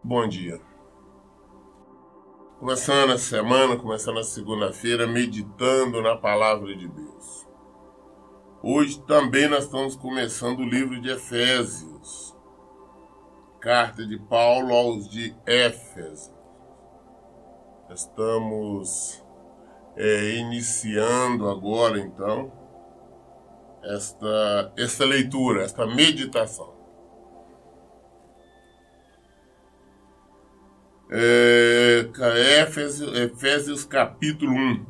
Bom dia. Começando a semana, começando a segunda-feira, meditando na Palavra de Deus. Hoje também nós estamos começando o livro de Efésios, carta de Paulo aos de Éfeso. Estamos iniciando agora, então, esta leitura, esta meditação. Efésios capítulo 1.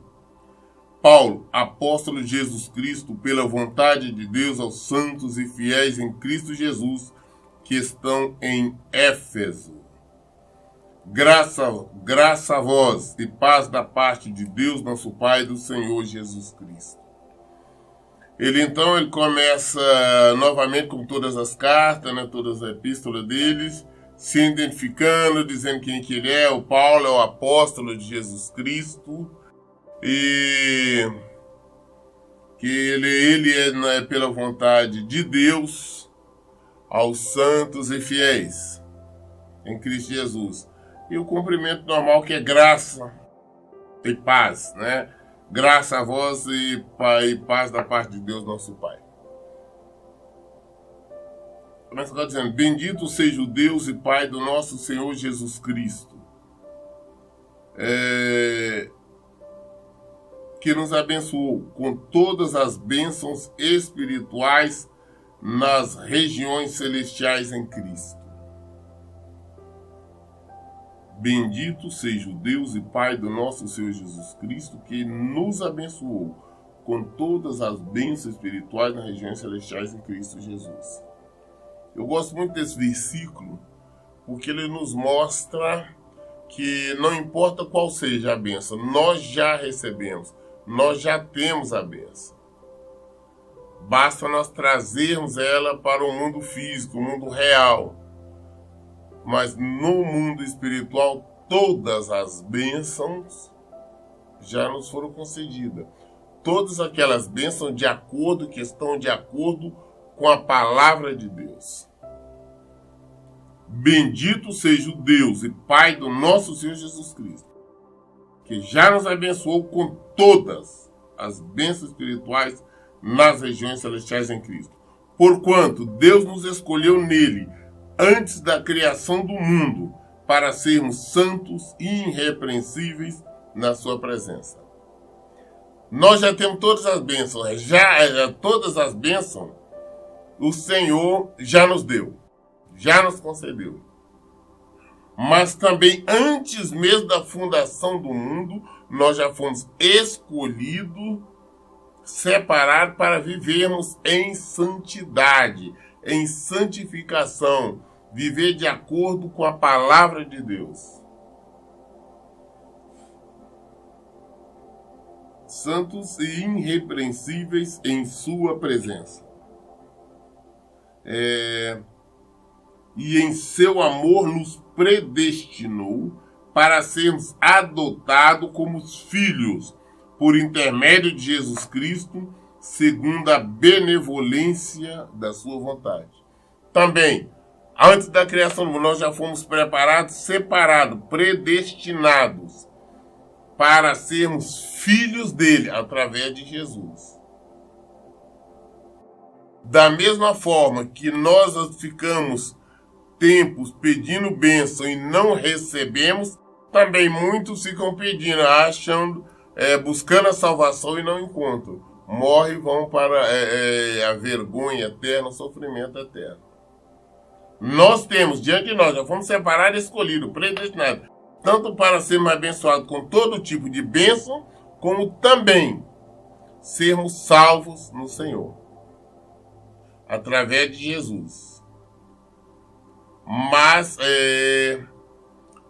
Paulo, apóstolo de Jesus Cristo, pela vontade de Deus aos santos e fiéis em Cristo Jesus, que estão em Éfeso. Graça a vós e paz da parte de Deus, nosso Pai, e do Senhor Jesus Cristo. Ele começa novamente com todas as cartas, todas as epístolas deles, se identificando, dizendo quem que ele é. O Paulo é o apóstolo de Jesus Cristo e que ele é pela vontade de Deus aos santos e fiéis em Cristo Jesus. E o cumprimento normal, que é graça e paz, Graça a vós e paz da parte de Deus, nosso Pai. Começa agora dizendo: bendito seja o Deus e Pai do nosso Senhor Jesus Cristo, que nos abençoou com todas as bênçãos espirituais nas regiões celestiais em Cristo. Bendito seja o Deus e Pai do nosso Senhor Jesus Cristo, que nos abençoou com todas as bênçãos espirituais nas regiões celestiais em Cristo Jesus. Eu gosto muito desse versículo, porque ele nos mostra que não importa qual seja a bênção, nós já recebemos, nós já temos a bênção. Basta nós trazermos ela para o mundo físico, o mundo real. Mas no mundo espiritual, todas as bênçãos já nos foram concedidas. Todas aquelas bênçãos que estão de acordo com a palavra de Deus. Bendito seja o Deus e Pai do nosso Senhor Jesus Cristo, que já nos abençoou com todas as bênçãos espirituais nas regiões celestiais em Cristo. Porquanto Deus nos escolheu nele, antes da criação do mundo, para sermos santos e irrepreensíveis na sua presença. Nós já temos todas as bênçãos, todas as bênçãos o Senhor já nos deu, já nos concedeu. Mas também, antes mesmo da fundação do mundo, nós já fomos escolhidos, separados para vivermos em santidade, em santificação, viver de acordo com a palavra de Deus. Santos e irrepreensíveis em sua presença. E em seu amor nos predestinou para sermos adotados como filhos por intermédio de Jesus Cristo, segundo a benevolência da sua vontade. Também, antes da criação do mundo, nós já fomos preparados, separados, predestinados para sermos filhos dele, através de Jesus. Da mesma forma que nós ficamos tempos pedindo bênção e não recebemos, também muitos ficam pedindo, achando, buscando a salvação e não encontram. Morrem e vão para a vergonha eterna, o sofrimento eterno. Nós temos diante de nós, já fomos separados e escolhidos, predestinados, tanto para sermos abençoados com todo tipo de bênção, como também sermos salvos no Senhor, através de Jesus. Mas,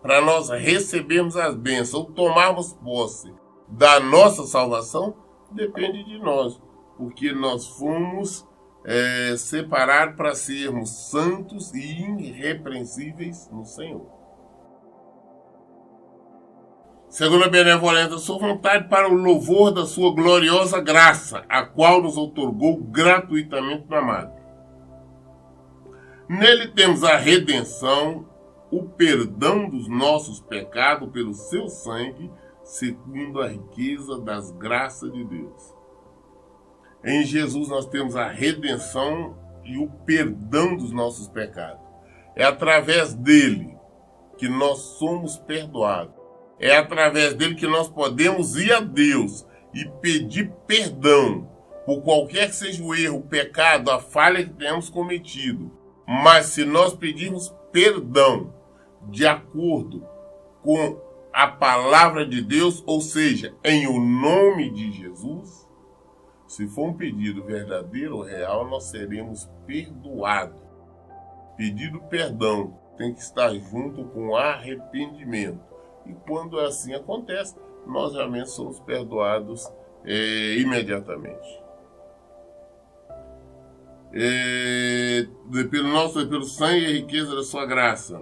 para nós recebermos as bênçãos, ou tomarmos posse da nossa salvação, depende de nós, porque nós fomos separados para sermos santos e irrepreensíveis no Senhor. segundo a benevolência da sua vontade, para o louvor da sua gloriosa graça, a qual nos outorgou gratuitamente no amado. Nele temos a redenção, o perdão dos nossos pecados pelo seu sangue, segundo a riqueza das graças de Deus. Em Jesus nós temos a redenção e o perdão dos nossos pecados. É através dele que nós somos perdoados. É através dele que nós podemos ir a Deus e pedir perdão por qualquer que seja o erro, o pecado, a falha que tenhamos cometido. Mas se nós pedirmos perdão de acordo com a palavra de Deus, ou seja, em o nome de Jesus, se for um pedido verdadeiro ou real, nós seremos perdoados. Pedido perdão tem que estar junto com arrependimento. E quando assim acontece, nós realmente somos perdoados imediatamente. Pelo sangue e a riqueza da sua graça,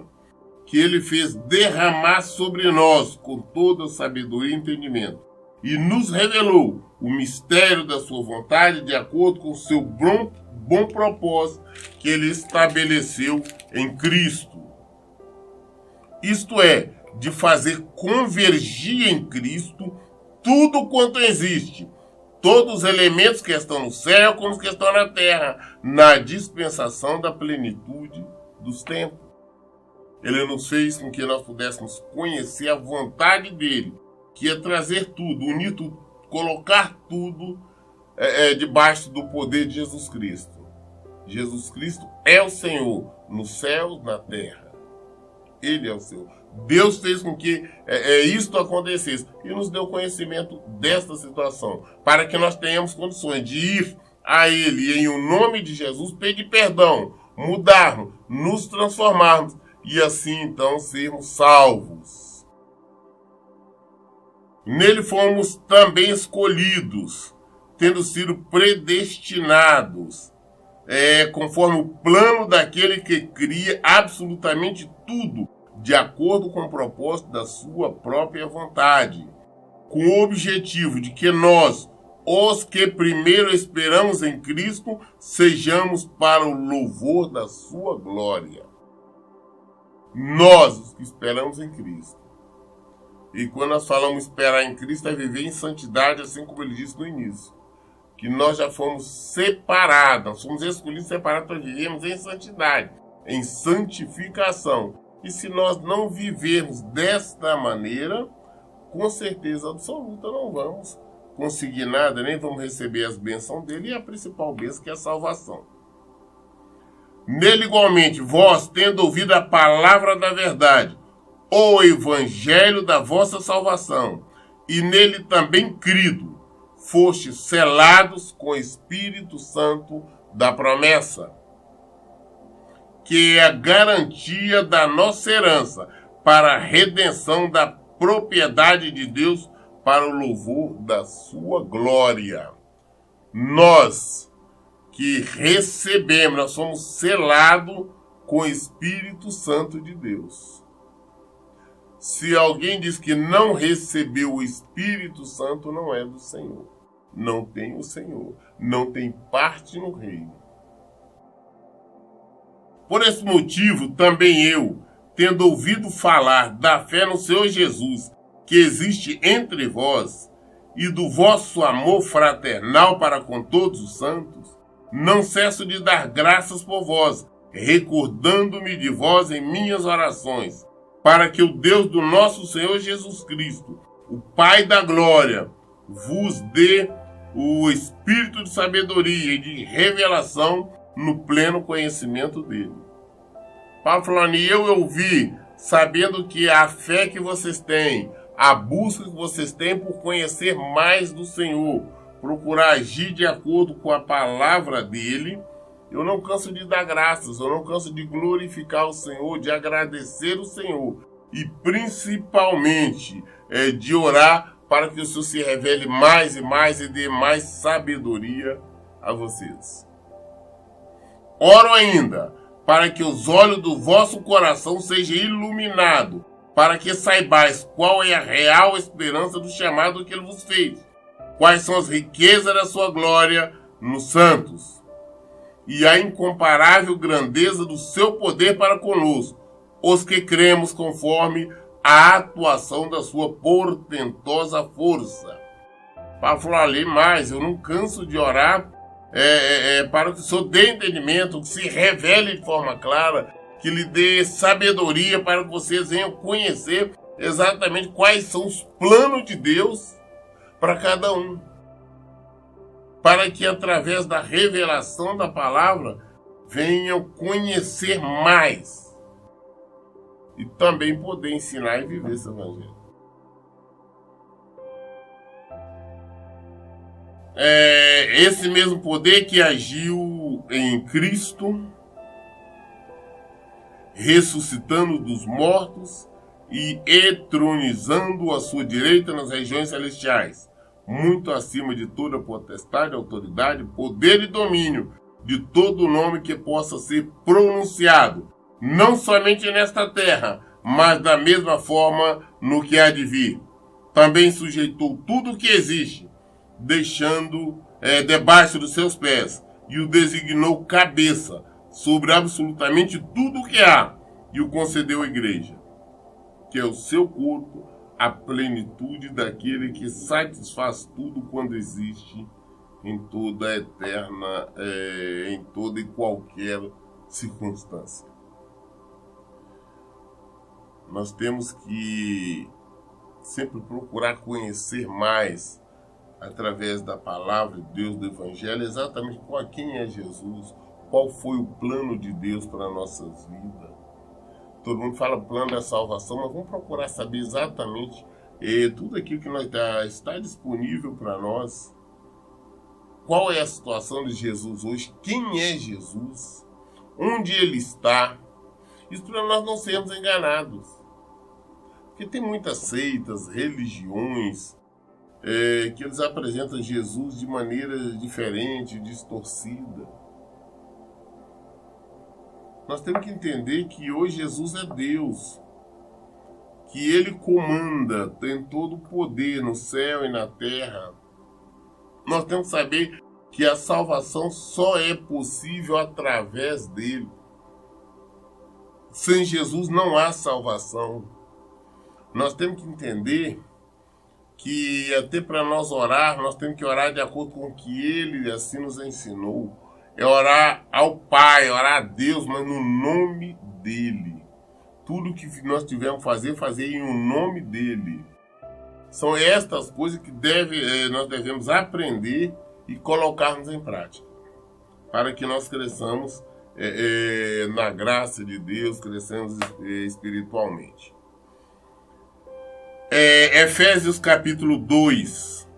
que ele fez derramar sobre nós com toda sabedoria e entendimento, e nos revelou o mistério da sua vontade de acordo com o seu bom propósito que ele estabeleceu em Cristo. Isto é, de fazer convergir em Cristo tudo quanto existe, todos os elementos que estão no céu como os que estão na terra, na dispensação da plenitude dos tempos. Ele nos fez com que nós pudéssemos conhecer a vontade dele, que é trazer tudo, unir tudo, colocar tudo debaixo do poder de Jesus Cristo. Jesus Cristo é o Senhor, nos céus, na terra. Ele é o Senhor. Deus fez com que isto acontecesse e nos deu conhecimento desta situação, para que nós tenhamos condições de ir a Ele e, em o nome de Jesus, pedir perdão, mudarmos, nos transformarmos e assim então sermos salvos. Nele fomos também escolhidos, tendo sido predestinados, conforme o plano daquele que cria absolutamente tudo, de acordo com o propósito da sua própria vontade, com o objetivo de que nós, os que primeiro esperamos em Cristo, sejamos para o louvor da sua glória. Nós, os que esperamos em Cristo. E quando nós falamos esperar em Cristo, é viver em santidade, assim como ele disse no início. Que nós já fomos separados, nós fomos escolhidos separados para vivermos em santidade, em santificação. E se nós não vivermos desta maneira, com certeza absoluta não vamos conseguir nada, nem vamos receber as bênçãos dele, e a principal bênção que é a salvação. Nele igualmente, vós, tendo ouvido a palavra da verdade, o evangelho da vossa salvação, e nele também crido, fostes selados com o Espírito Santo da promessa, que é a garantia da nossa herança para a redenção da propriedade de Deus para o louvor da sua glória. Nós que recebemos, nós somos selados com o Espírito Santo de Deus. Se alguém diz que não recebeu o Espírito Santo, não é do Senhor. Não tem o Senhor, não tem parte no reino. Por esse motivo, também eu, tendo ouvido falar da fé no Senhor Jesus, que existe entre vós, e do vosso amor fraternal para com todos os santos, não cesso de dar graças por vós, recordando-me de vós em minhas orações, para que o Deus do nosso Senhor Jesus Cristo, o Pai da glória, vos dê o espírito de sabedoria e de revelação no pleno conhecimento dele. Paulo falando, e eu ouvi, sabendo que a fé que vocês têm, a busca que vocês têm por conhecer mais do Senhor, procurar agir de acordo com a palavra dele, eu não canso de dar graças, eu não canso de glorificar o Senhor, de agradecer o Senhor e principalmente de orar para que o Senhor se revele mais e mais e dê mais sabedoria a vocês. Oro ainda para que os olhos do vosso coração sejam iluminados, para que saibais qual é a real esperança do chamado que ele vos fez, quais são as riquezas da sua glória nos santos, e a incomparável grandeza do seu poder para conosco, os que cremos conforme a atuação da sua portentosa força. Para falar ali mais, eu não canso de orar para que o Senhor dê entendimento, que se revele de forma clara, que lhe dê sabedoria para que vocês venham conhecer exatamente quais são os planos de Deus para cada um. Para que através da revelação da palavra venham conhecer mais e também poder ensinar e viver esse evangelho. Esse mesmo poder que agiu em Cristo, ressuscitando dos mortos e entronizando à sua direita nas regiões celestiais, muito acima de toda potestade, autoridade, poder e domínio, de todo nome que possa ser pronunciado, não somente nesta terra, mas da mesma forma no que há de vir. Também sujeitou tudo o que existe, deixando debaixo dos seus pés, e o designou cabeça sobre absolutamente tudo o que há, e o concedeu à igreja, que é o seu corpo, a plenitude daquele que satisfaz tudo quando existe em toda a eterna, em toda e qualquer circunstância. Nós temos que sempre procurar conhecer mais através da palavra de Deus, do Evangelho, exatamente quem é Jesus, qual foi o plano de Deus para nossas vidas. Todo mundo fala plano da salvação, mas vamos procurar saber exatamente tudo aquilo que está disponível para nós. Qual é a situação de Jesus hoje? Quem é Jesus? Onde ele está? Isso para nós não sermos enganados. Porque tem muitas seitas, religiões, que eles apresentam Jesus de maneira diferente, distorcida. Nós temos que entender que hoje Jesus é Deus, que ele comanda, tem todo o poder no céu e na terra. Nós temos que saber que a salvação só é possível através dele. Sem Jesus não há salvação. Nós temos que entender que até para nós orar, nós temos que orar de acordo com o que ele assim nos ensinou. É orar ao Pai, orar a Deus, mas no nome dele. Tudo que nós tivermos fazer em um nome dele. São estas coisas que nós devemos aprender e colocarmos em prática, para que nós cresçamos na graça de Deus, crescemos espiritualmente. Efésios capítulo 2.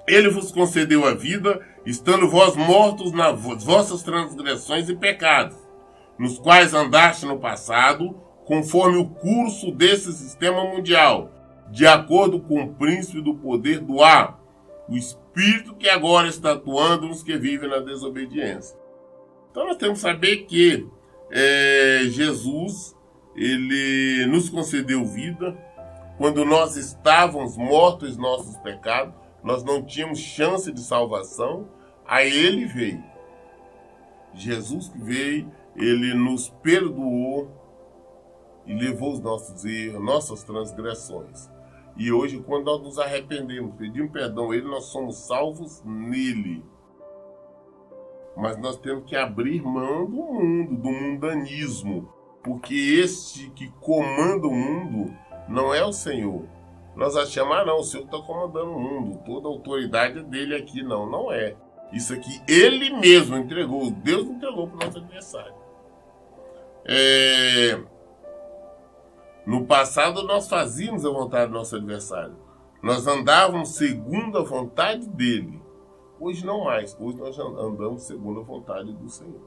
Ele vos concedeu a vida, estando vós mortos nas vossas transgressões e pecados, nos quais andaste no passado, conforme o curso desse sistema mundial, de acordo com o príncipe do poder do ar, o espírito que agora está atuando nos que vivem na desobediência. Então nós temos que saber que Jesus, ele nos concedeu vida. Quando nós estávamos mortos em nossos pecados, nós não tínhamos chance de salvação, aí ele veio. Jesus que veio, ele nos perdoou e levou os nossos erros, nossas transgressões. E hoje, quando nós nos arrependemos, pedimos perdão a ele, nós somos salvos nele. Mas nós temos que abrir mão do mundo, do mundanismo, porque este que comanda o mundo não é o Senhor. Nós achamos, não, o Senhor está comandando o mundo, toda a autoridade é dele aqui. Não, não é. Isso aqui ele mesmo entregou, Deus entregou para o nosso adversário. No passado nós fazíamos a vontade do nosso adversário. Nós andávamos segundo a vontade dele. Hoje não mais, hoje nós andamos segundo a vontade do Senhor.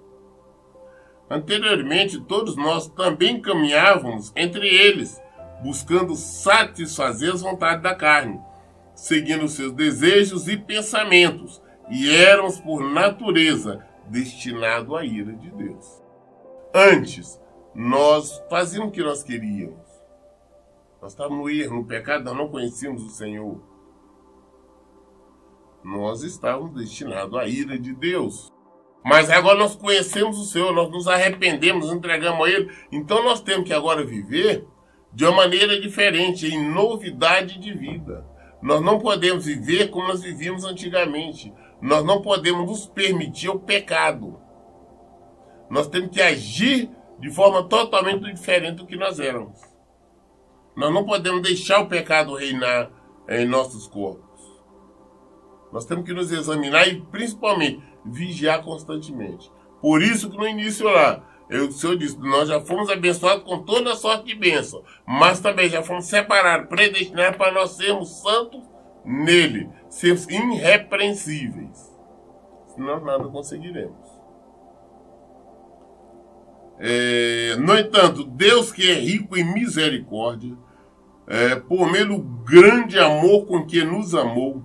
Anteriormente, todos nós também caminhávamos entre eles, buscando satisfazer as vontades da carne, seguindo seus desejos e pensamentos, e éramos por natureza destinados à ira de Deus. Antes, nós fazíamos o que nós queríamos. Nós estávamos no erro, no pecado, nós não conhecíamos o Senhor. Nós estávamos destinados à ira de Deus. Mas agora nós conhecemos o Senhor, nós nos arrependemos, nos entregamos a Ele. Então nós temos que agora viver de uma maneira diferente, em novidade de vida. Nós não podemos viver como nós vivíamos antigamente. Nós não podemos nos permitir o pecado. Nós temos que agir de forma totalmente diferente do que nós éramos. Nós não podemos deixar o pecado reinar em nossos corpos. Nós temos que nos examinar e, principalmente, vigiar constantemente. Por isso que no início lá, o Senhor disse, nós já fomos abençoados com toda sorte de bênção, mas também já fomos separados, predestinados para nós sermos santos nele, sermos irrepreensíveis. Senão nada conseguiremos. No entanto, Deus, que é rico em misericórdia, por meio do grande amor com que nos amou,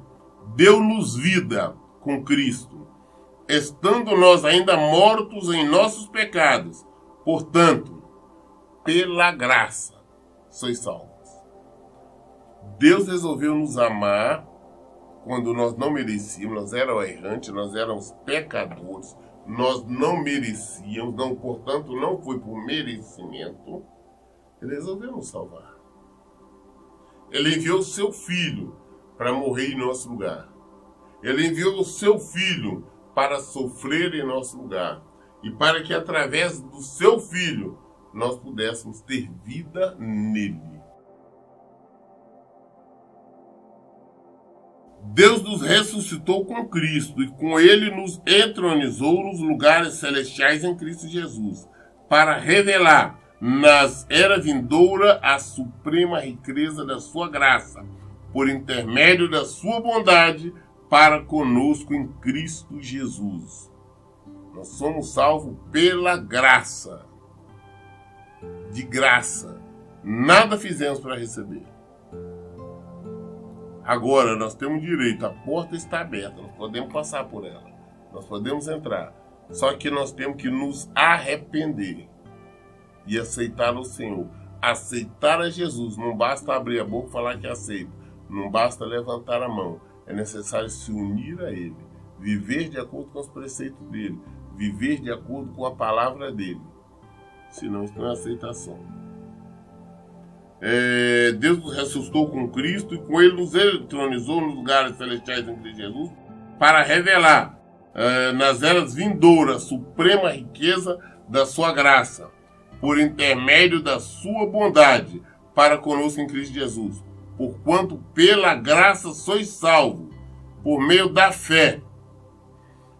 deu-nos vida com Cristo, estando nós ainda mortos em nossos pecados. Portanto, pela graça sois salvos. Deus resolveu nos amar quando nós não merecíamos, nós éramos errantes, nós éramos pecadores, nós não merecíamos, portanto, não foi por merecimento. Ele resolveu nos salvar. Ele enviou o seu Filho para morrer em nosso lugar. Ele enviou o seu Filho para sofrer em nosso lugar. E para que através do seu Filho nós pudéssemos ter vida nele. Deus nos ressuscitou com Cristo e com ele nos entronizou nos lugares celestiais em Cristo Jesus, para revelar nas era vindoura a suprema riqueza da sua graça, por intermédio da sua bondade para conosco em Cristo Jesus. Nós somos salvos pela graça. De graça. Nada fizemos para receber. Agora nós temos direito, a porta está aberta, nós podemos passar por ela, nós podemos entrar. Só que nós temos que nos arrepender e aceitar o Senhor. Aceitar a Jesus, não basta abrir a boca e falar que aceita, não basta levantar a mão, é necessário se unir a Ele, viver de acordo com os preceitos dEle, viver de acordo com a palavra dEle, senão isso não é aceitação. Deus nos ressuscitou com Cristo e com ele nos entronizou nos lugares celestiais em Cristo Jesus para revelar nas eras vindouras a suprema riqueza da sua graça, por intermédio da sua bondade para conosco em Cristo Jesus, porquanto pela graça sois salvos, por meio da fé.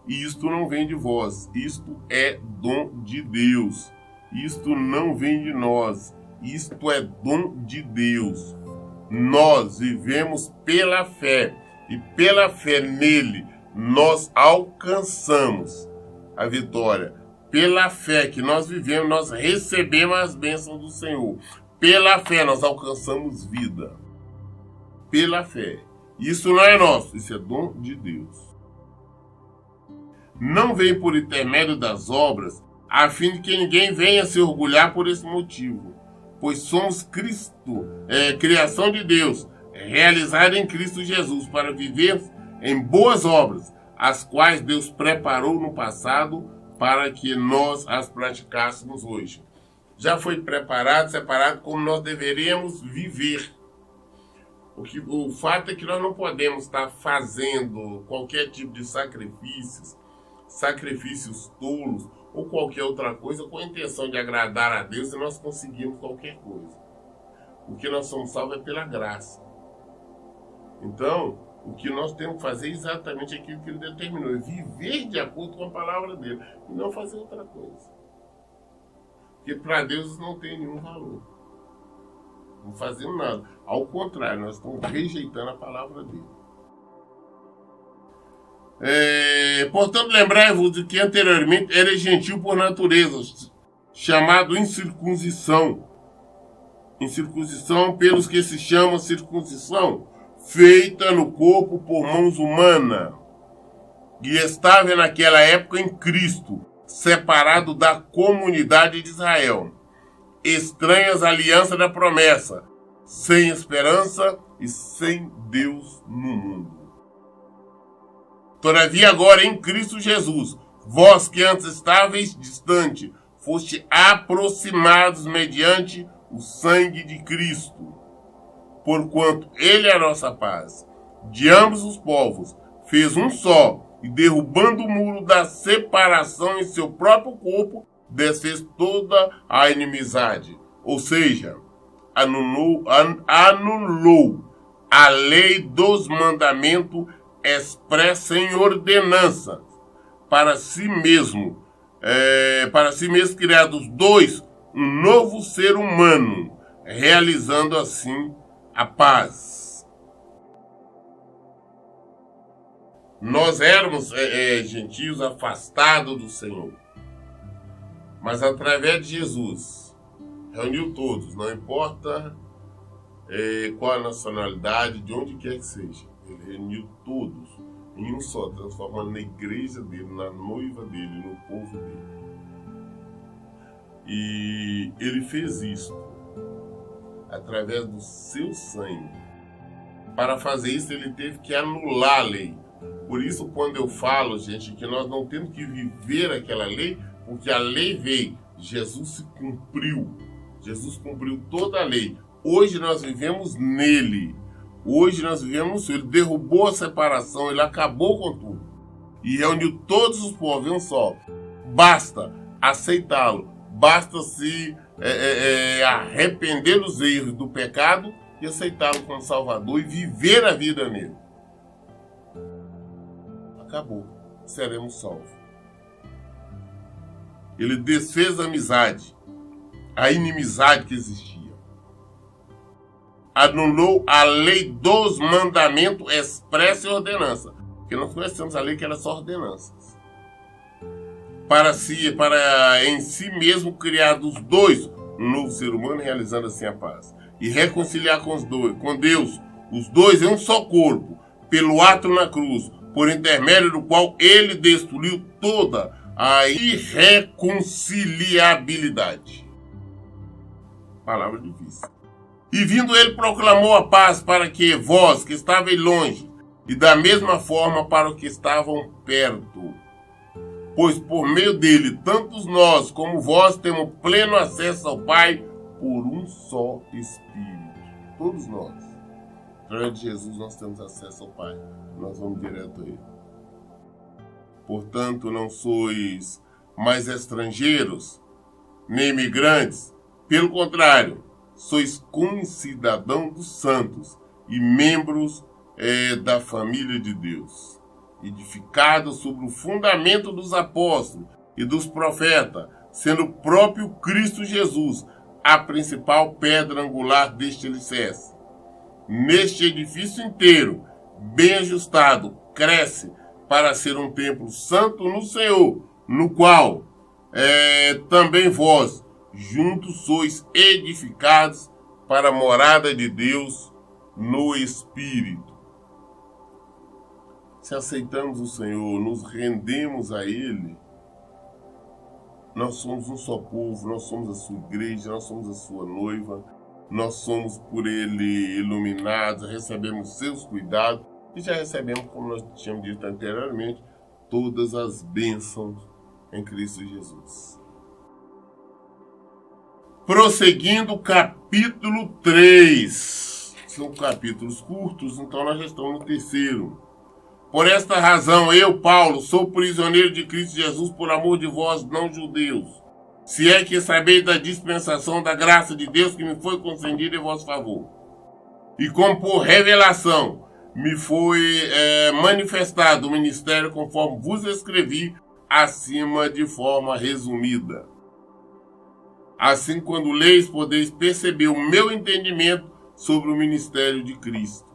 E isto não vem de vós, isto é dom de Deus, isto não vem de nós. Isto é dom de Deus. Nós vivemos pela fé. E pela fé nele, nós alcançamos a vitória. Pela fé que nós vivemos, nós recebemos as bênçãos do Senhor. Pela fé, nós alcançamos vida. Pela fé. Isso não é nosso, isso é dom de Deus. Não vem por intermédio das obras, a fim de que ninguém venha se orgulhar por esse motivo. Pois somos Cristo, criação de Deus, realizada em Cristo Jesus, para vivermos em boas obras, as quais Deus preparou no passado para que nós as praticássemos hoje. Já foi preparado, separado como nós deveríamos viver. O fato é que nós não podemos estar fazendo qualquer tipo de sacrifícios tolos, ou qualquer outra coisa com a intenção de agradar a Deus, e nós conseguimos qualquer coisa. O que nós somos salvos é pela graça. Então, o que nós temos que fazer é exatamente aquilo que ele determinou, é viver de acordo com a palavra dele, e não fazer outra coisa. Porque para Deus isso não tem nenhum valor. Não fazemos nada. Ao contrário, nós estamos rejeitando a palavra dele. Portanto, lembrai-vos de que anteriormente era gentil por natureza, chamado incircuncisão. Incircuncisão pelos que se chamam circuncisão, feita no corpo por mãos humanas, e estava naquela época em Cristo, separado da comunidade de Israel, estranhas à aliança da promessa, sem esperança e sem Deus no mundo. Todavia agora em Cristo Jesus, vós que antes estáveis distante, foste aproximados mediante o sangue de Cristo, porquanto ele é a nossa paz. De ambos os povos fez um só, e derrubando o muro da separação em seu próprio corpo, desfez toda a inimizade. Ou seja, anulou a lei dos mandamentos expressa em ordenança para si mesmo criar dos dois um novo ser humano, realizando assim a paz. Nós éramos gentios afastados do Senhor, mas através de Jesus reuniu todos, não importa qual a nacionalidade, de onde quer que seja. Ele reuniu todos em um só, transformando na igreja dele, na noiva dele, no povo dele. E ele fez isso através do seu sangue. Para fazer isso, ele teve que anular a lei. Por isso, quando eu falo, gente, que nós não temos que viver aquela lei, porque a lei veio, Jesus se cumpriu. Jesus cumpriu toda a lei. Hoje nós vivemos nele. Hoje nós vivemos, ele derrubou a separação, ele acabou com tudo. E reuniu todos os povos em um só. Basta aceitá-lo. Basta se arrepender dos erros do pecado e aceitá-lo como Salvador e viver a vida nele. Acabou. Seremos salvos. Ele desfez a amizade, a inimizade que existia. Anulou a lei dos mandamentos expressa e ordenança. Porque nós conhecemos a lei que era só ordenanças. Para em si mesmo criar dos dois um novo ser humano, realizando assim a paz. E reconciliar com Deus, os dois em um só corpo, pelo ato na cruz, por intermédio do qual ele destruiu toda a irreconciliabilidade. Palavra difícil. E vindo ele proclamou a paz para que vós que estavais longe, e da mesma forma para os que estavam perto. Pois por meio dele, tantos nós como vós temos pleno acesso ao Pai por um só Espírito. Todos nós. Através de Jesus nós temos acesso ao Pai. Nós vamos direto a Ele. Portanto, não sois mais estrangeiros, nem imigrantes. Pelo contrário, sois concidadãos dos santos e membros da família de Deus, edificados sobre o fundamento dos apóstolos e dos profetas, sendo o próprio Cristo Jesus a principal pedra angular deste alicerce. Neste edifício inteiro, bem ajustado, cresce para ser um templo santo no Senhor, no qual também vós, juntos sois edificados para a morada de Deus no Espírito. Se aceitamos o Senhor, nos rendemos a Ele, nós somos um só povo, nós somos a sua igreja, nós somos a sua noiva, nós somos por Ele iluminados, recebemos seus cuidados e já recebemos, como nós tínhamos dito anteriormente, todas as bênçãos em Cristo Jesus. Prosseguindo, capítulo 3. São capítulos curtos, então nós já estamos no terceiro. Por esta razão, eu, Paulo, sou prisioneiro de Cristo Jesus por amor de vós, não judeus. Se é que sabeis da dispensação da graça de Deus que me foi concedida em vosso favor. E como por revelação me foi manifestado o ministério conforme vos escrevi, acima de forma resumida. Assim, quando leis, podeis perceber o meu entendimento sobre o ministério de Cristo.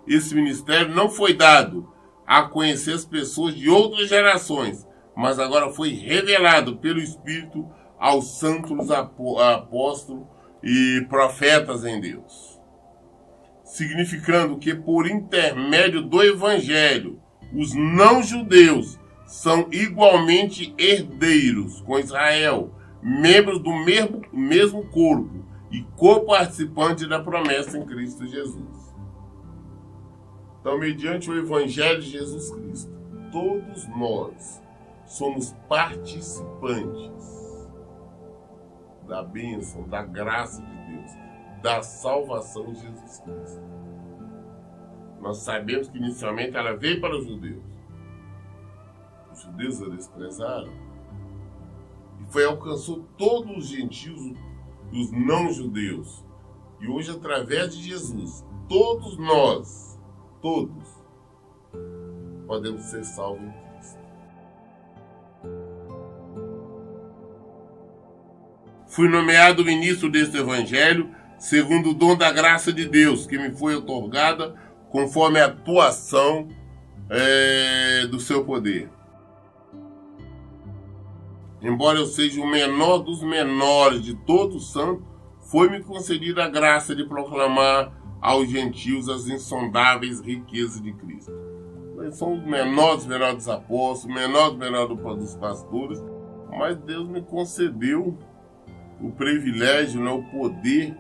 Esse ministério não foi dado a conhecer as pessoas de outras gerações, mas agora foi revelado pelo Espírito aos santos apóstolos e profetas em Deus. Significando que por intermédio do Evangelho, os não-judeus são igualmente herdeiros com Israel, membros do mesmo corpo, e coparticipante da promessa em Cristo Jesus. Então, mediante o Evangelho de Jesus Cristo, todos nós somos participantes da bênção, da graça de Deus, da salvação de Jesus Cristo. Nós sabemos que inicialmente ela veio para os judeus. Os judeus a desprezaram. E alcançou todos os gentios, os não-judeus. E hoje, através de Jesus, todos nós, podemos ser salvos em Cristo. Fui nomeado ministro deste Evangelho, segundo o dom da graça de Deus, que me foi otorgada conforme a atuação do seu poder. Embora eu seja o menor dos menores de todo santo, foi-me concedida a graça de proclamar aos gentios as insondáveis riquezas de Cristo. Nós somos menores dos apóstolos, menores dos pastores, mas Deus me concedeu o privilégio, o poder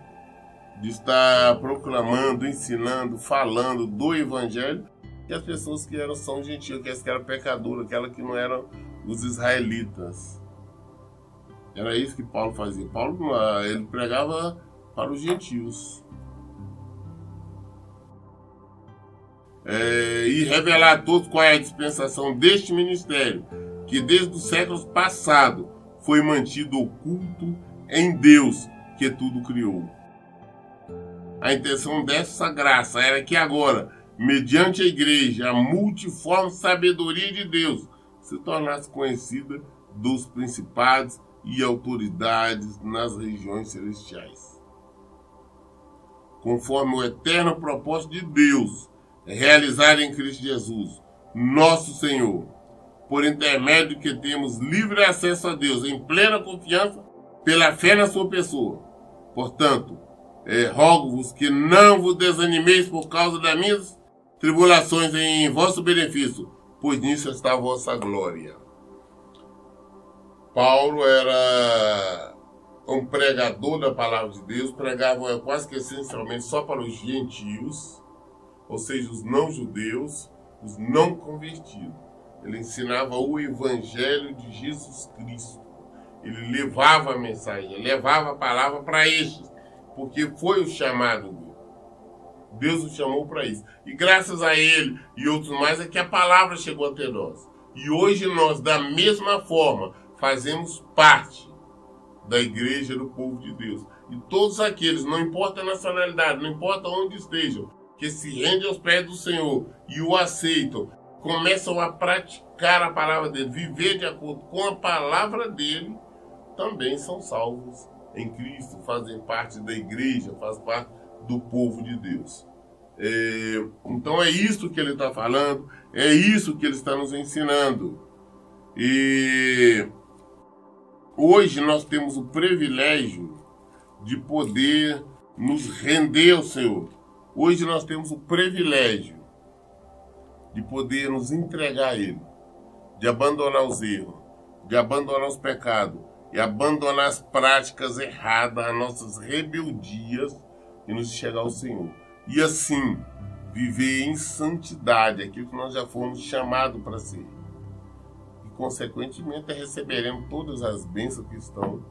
de estar proclamando, ensinando, falando do Evangelho, que as pessoas que são gentios, que eram pecadoras, aquelas que não eram os israelitas. Era isso que Paulo fazia. Paulo, ele pregava para os gentios. E revelar a todos qual é a dispensação deste ministério, que desde os séculos passados foi mantido oculto em Deus, que tudo criou. A intenção dessa graça era que agora, mediante a igreja, a multiforme sabedoria de Deus se tornasse conhecida dos principados e autoridades nas regiões celestiais. Conforme o eterno propósito de Deus, realizado em Cristo Jesus, nosso Senhor, por intermédio que temos livre acesso a Deus em plena confiança pela fé na sua pessoa. Portanto, rogo-vos que não vos desanimeis por causa das minhas tribulações em vosso benefício, pois nisso está a vossa glória. Paulo era um pregador da palavra de Deus, pregava quase que essencialmente só para os gentios, ou seja, os não-judeus, os não convertidos. Ele ensinava o Evangelho de Jesus Cristo. Ele levava a mensagem, levava a palavra para estes, porque foi o chamado dele. Deus o chamou para isso. E graças a ele e outros mais é que a palavra chegou até nós. E hoje nós, da mesma forma, fazemos parte da igreja do povo de Deus. E todos aqueles, não importa a nacionalidade, não importa onde estejam, que se rendem aos pés do Senhor e o aceitam, começam a praticar a palavra dele, viver de acordo com a palavra dele, também são salvos em Cristo, fazem parte da igreja, fazem parte do povo de Deus. Então é isso que ele está falando, é isso que ele está nos ensinando. E hoje nós temos o privilégio de poder nos render ao Senhor. Hoje nós temos o privilégio de poder nos entregar a Ele, de abandonar os erros, de abandonar os pecados e abandonar as práticas erradas, as nossas rebeldias e nos chegar ao Senhor. E assim, viver em santidade, aquilo que nós já fomos chamados para ser. E consequentemente receberemos todas as bênçãos que estão,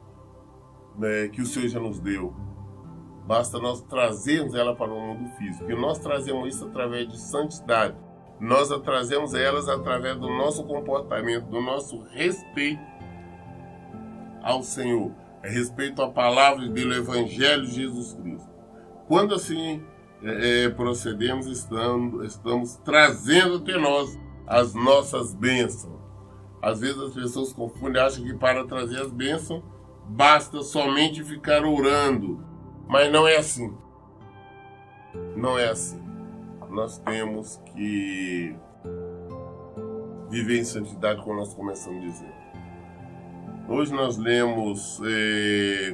que o Senhor já nos deu. Basta nós trazermos ela para o mundo físico. E nós trazemos isso através de santidade. Nós trazemos elas através do nosso comportamento, do nosso respeito ao Senhor, respeito à palavra dele, ao Evangelho de Jesus Cristo. Quando assim procedemos, estamos trazendo até nós as nossas bênçãos. Às vezes as pessoas confundem, acham que para trazer as bênçãos basta somente ficar orando. Mas não é assim. Não é assim. Nós temos que viver em santidade, como nós começamos a dizer. Hoje nós lemos,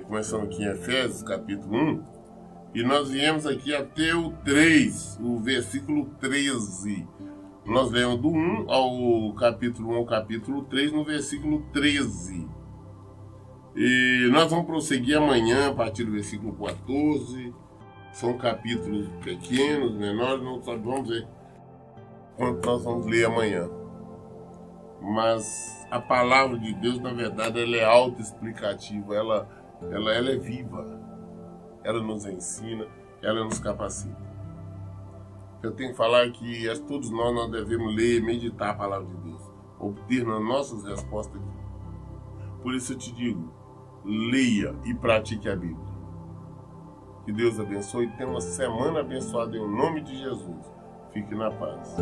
começando aqui em Efésios, capítulo 1, e nós viemos aqui até o 3, o versículo 13. Nós lemos do 1 ao capítulo 1 ao capítulo 3, no versículo 13. E nós vamos prosseguir amanhã a partir do versículo 14. São capítulos pequenos, menores, não sabemos ver quanto nós vamos ler amanhã. Mas a palavra de Deus, na verdade, ela é autoexplicativa, ela é viva. Ela nos ensina, ela nos capacita. Eu tenho que falar que todos nós devemos ler e meditar a palavra de Deus, obter nas nossas respostas aqui. Por isso eu te digo, leia e pratique a Bíblia. Que Deus abençoe e tenha uma semana abençoada em nome de Jesus. Fique na paz.